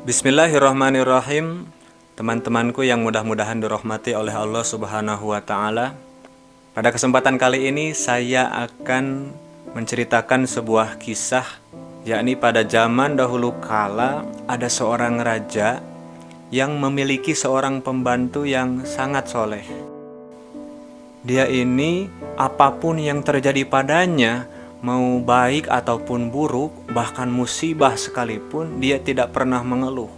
Bismillahirrahmanirrahim. Teman-temanku yang mudah-mudahan dirahmati oleh Allah Subhanahu wa taala. Pada kesempatan kali ini saya akan menceritakan sebuah kisah, yakni pada zaman dahulu kala ada seorang raja yang memiliki seorang pembantu yang sangat soleh. Dia ini apapun yang terjadi padanya, mau baik ataupun buruk, bahkan musibah sekalipun, dia tidak pernah mengeluh.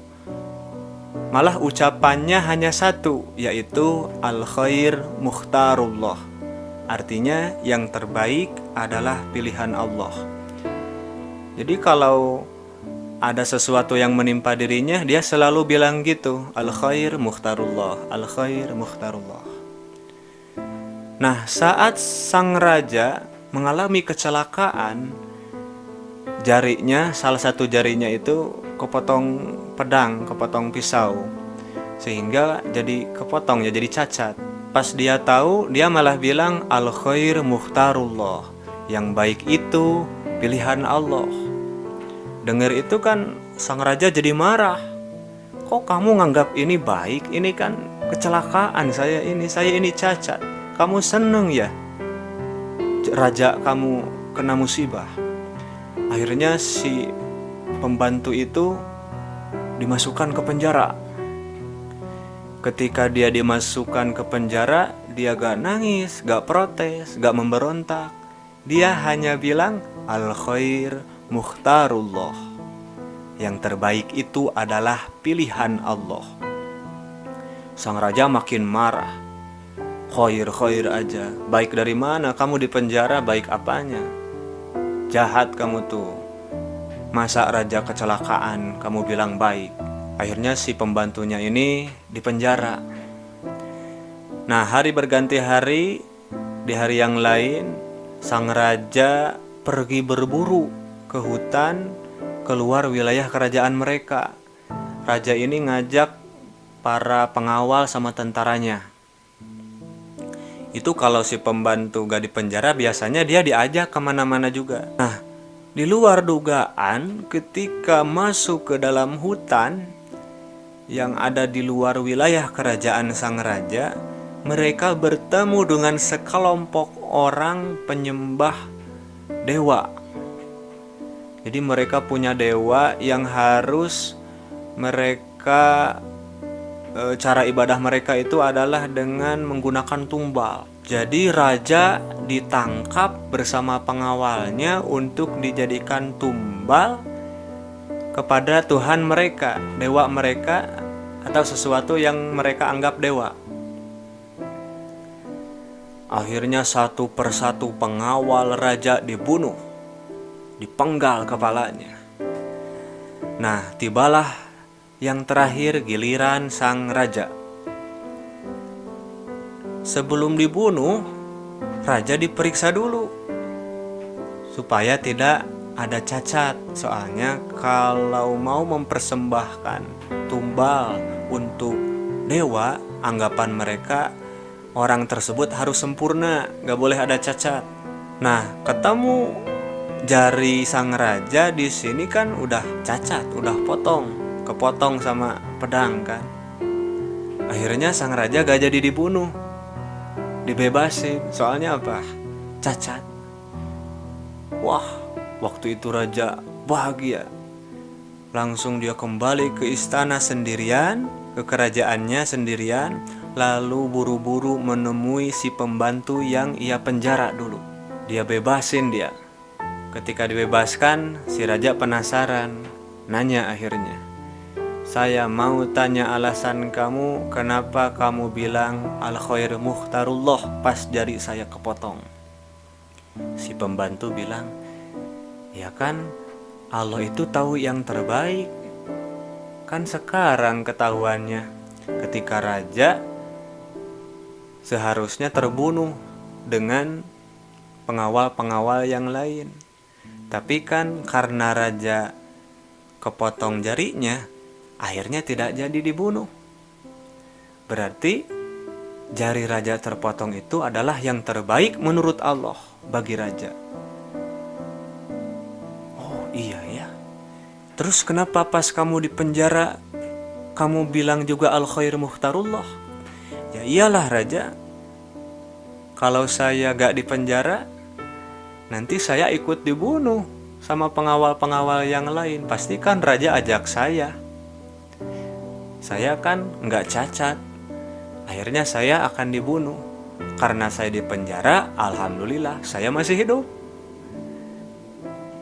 Malah ucapannya hanya satu, yaitu al-khair mukhtarullah. Artinya yang terbaik adalah pilihan Allah. Jadi kalau ada sesuatu yang menimpa dirinya, dia selalu bilang gitu, al-khair mukhtarullah, al-khair mukhtarullah. Nah, saat sang raja mengalami kecelakaan, salah satu jarinya itu kepotong pedang, kepotong pisau, sehingga jadi kepotong, ya jadi cacat. Pas dia tahu, dia malah bilang al khair mukhtarullah, yang baik itu pilihan Allah. Dengar itu kan sang raja jadi marah. Kok kamu nganggap ini baik? Ini kan kecelakaan, saya ini cacat. Kamu seneng ya raja kamu kena musibah? Akhirnya si pembantu itu dimasukkan ke penjara. Ketika dia dimasukkan ke penjara, dia gak nangis, gak protes, gak memberontak. Dia hanya bilang al khair mukhtarullah, yang terbaik itu adalah pilihan Allah. Sang raja makin marah. Khair aja, baik dari mana? Kamu di penjara, baik apanya? Jahat kamu tuh. Masa raja kecelakaan kamu bilang baik? Akhirnya si pembantunya ini dipenjara. Nah, hari berganti hari, di hari yang lain sang raja pergi berburu ke hutan keluar wilayah kerajaan mereka. Raja ini ngajak para pengawal sama tentaranya. Itu kalau si pembantu gak dipenjara, biasanya dia diajak kemana-mana juga. Nah, di luar dugaan, ketika masuk ke dalam hutan yang ada di luar wilayah kerajaan sang raja, mereka bertemu dengan sekelompok orang penyembah dewa. Jadi mereka punya dewa yang harus mereka, cara ibadah mereka itu adalah dengan menggunakan tumbal. Jadi raja ditangkap bersama pengawalnya untuk dijadikan tumbal kepada Tuhan mereka, dewa mereka, atau sesuatu yang mereka anggap dewa. Akhirnya satu persatu pengawal raja dibunuh, dipenggal kepalanya. Nah, tibalah yang terakhir giliran sang raja. Sebelum dibunuh, raja diperiksa dulu supaya tidak ada cacat. Soalnya kalau mau mempersembahkan tumbal untuk dewa, anggapan mereka orang tersebut harus sempurna, gak boleh ada cacat. Nah, ketemu jari sang raja di sini kan udah cacat, udah kepotong sama pedang kan. Akhirnya sang raja gak jadi dibunuh, dibebasin. Soalnya apa? Cacat. Wah, waktu itu raja bahagia. Langsung dia kembali ke istana sendirian, ke kerajaannya sendirian, lalu buru-buru menemui si pembantu yang ia penjara dulu. Dia bebasin dia. Ketika dibebaskan, si raja penasaran, nanya akhirnya, saya mau tanya alasan kamu, kenapa kamu bilang al khair mukhtarullah pas jari saya kepotong? Si pembantu bilang, ya kan Allah itu tahu yang terbaik. Kan sekarang ketahuannya, ketika raja seharusnya terbunuh dengan pengawal-pengawal yang lain. Tapi kan karena raja kepotong jarinya, akhirnya tidak jadi dibunuh. Berarti jari raja terpotong itu adalah yang terbaik menurut Allah bagi raja. Oh iya ya, Terus kenapa pas kamu di penjara kamu bilang juga al-khair mukhtarullah? Ya iyalah raja, kalau saya gak di penjara nanti saya ikut dibunuh sama pengawal-pengawal yang lain. Pastikan raja ajak saya kan gak cacat, akhirnya saya akan dibunuh. Karena saya di penjara, alhamdulillah saya masih hidup.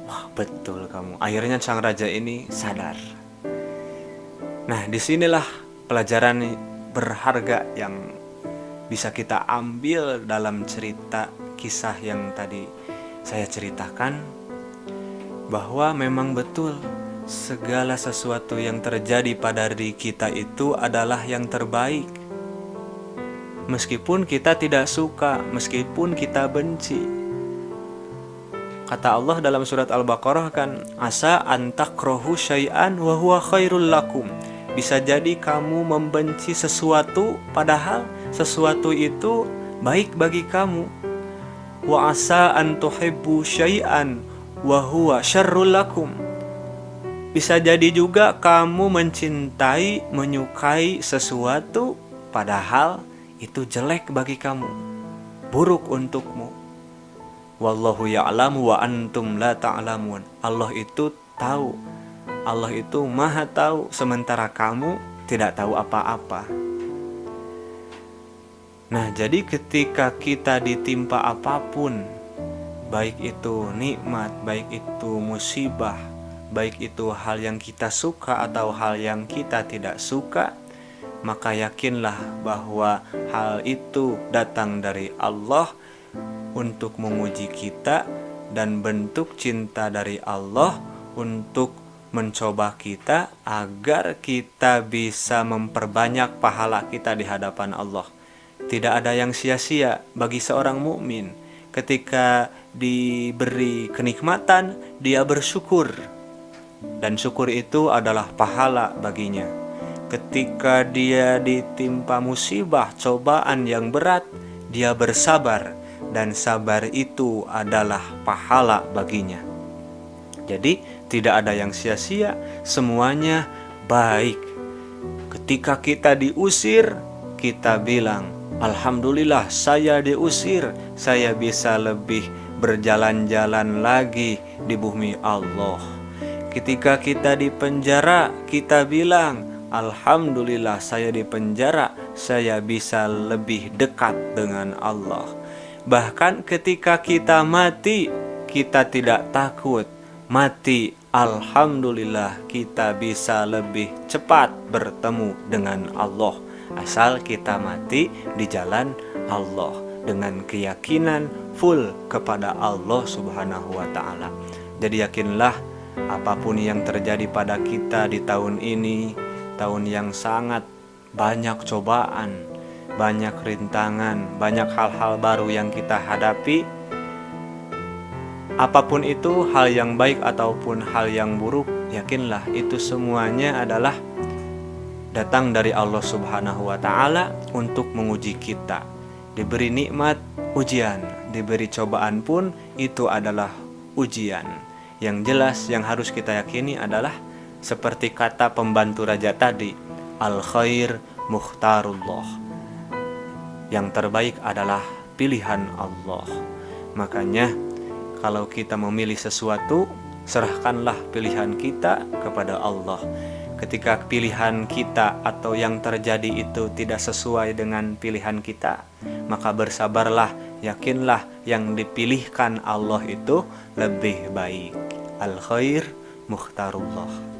Wah, betul kamu. Akhirnya sang raja ini sadar. Nah, disinilah pelajaran berharga yang bisa kita ambil dalam cerita kisah yang tadi saya ceritakan, bahwa memang betul segala sesuatu yang terjadi pada diri kita itu adalah yang terbaik. Meskipun kita tidak suka, meskipun kita benci. Kata Allah dalam surat Al-Baqarah kan, asa antakrohu syai'an wa huwa khairul lakum. Bisa jadi kamu membenci sesuatu padahal sesuatu itu baik bagi kamu. Wa asa an tuhibbu syai'an wa huwa syarrul lakum. Bisa jadi juga kamu mencintai, menyukai sesuatu padahal itu jelek bagi kamu, buruk untukmu. Wallahu ya'lamu wa antum la ta'lamun. Allah itu tahu, Allah itu maha tahu, sementara kamu tidak tahu apa-apa. Nah, jadi ketika kita ditimpa apapun, baik itu nikmat, baik itu musibah, baik itu hal yang kita suka atau hal yang kita tidak suka, maka yakinlah bahwa hal itu datang dari Allah untuk menguji kita dan bentuk cinta dari Allah untuk mencoba kita agar kita bisa memperbanyak pahala kita di hadapan Allah. Tidak ada yang sia-sia bagi seorang mukmin. Ketika diberi kenikmatan, dia bersyukur, dan syukur itu adalah pahala baginya. Ketika dia ditimpa musibah, cobaan yang berat, dia bersabar, dan sabar itu adalah pahala baginya. Jadi tidak ada yang sia-sia, semuanya baik. Ketika kita diusir, kita bilang, alhamdulillah saya diusir, saya bisa lebih berjalan-jalan lagi di bumi Allah. Ketika kita di penjara, kita bilang, alhamdulillah saya di penjara, saya bisa lebih dekat dengan Allah. Bahkan ketika kita mati, kita tidak takut mati. Alhamdulillah kita bisa lebih cepat bertemu dengan Allah, asal kita mati di jalan Allah dengan keyakinan full kepada Allah Subhanahu wa ta'ala. Jadi yakinlah apapun yang terjadi pada kita di tahun ini, tahun yang sangat banyak cobaan, banyak rintangan, banyak hal-hal baru yang kita hadapi. Apapun itu, hal yang baik ataupun hal yang buruk, yakinlah itu semuanya adalah datang dari Allah Subhanahu wa ta'ala untuk menguji kita. Diberi nikmat, ujian. Diberi cobaan pun, itu adalah ujian. Yang jelas, yang harus kita yakini adalah seperti kata pembantu raja tadi, al-khair mukhtarullah. Yang terbaik adalah pilihan Allah. Makanya kalau kita memilih sesuatu, serahkanlah pilihan kita kepada Allah. Ketika pilihan kita atau yang terjadi itu tidak sesuai dengan pilihan kita, maka bersabarlah, yakinlah yang dipilihkan Allah itu lebih baik. Al-khair mukhtarullah.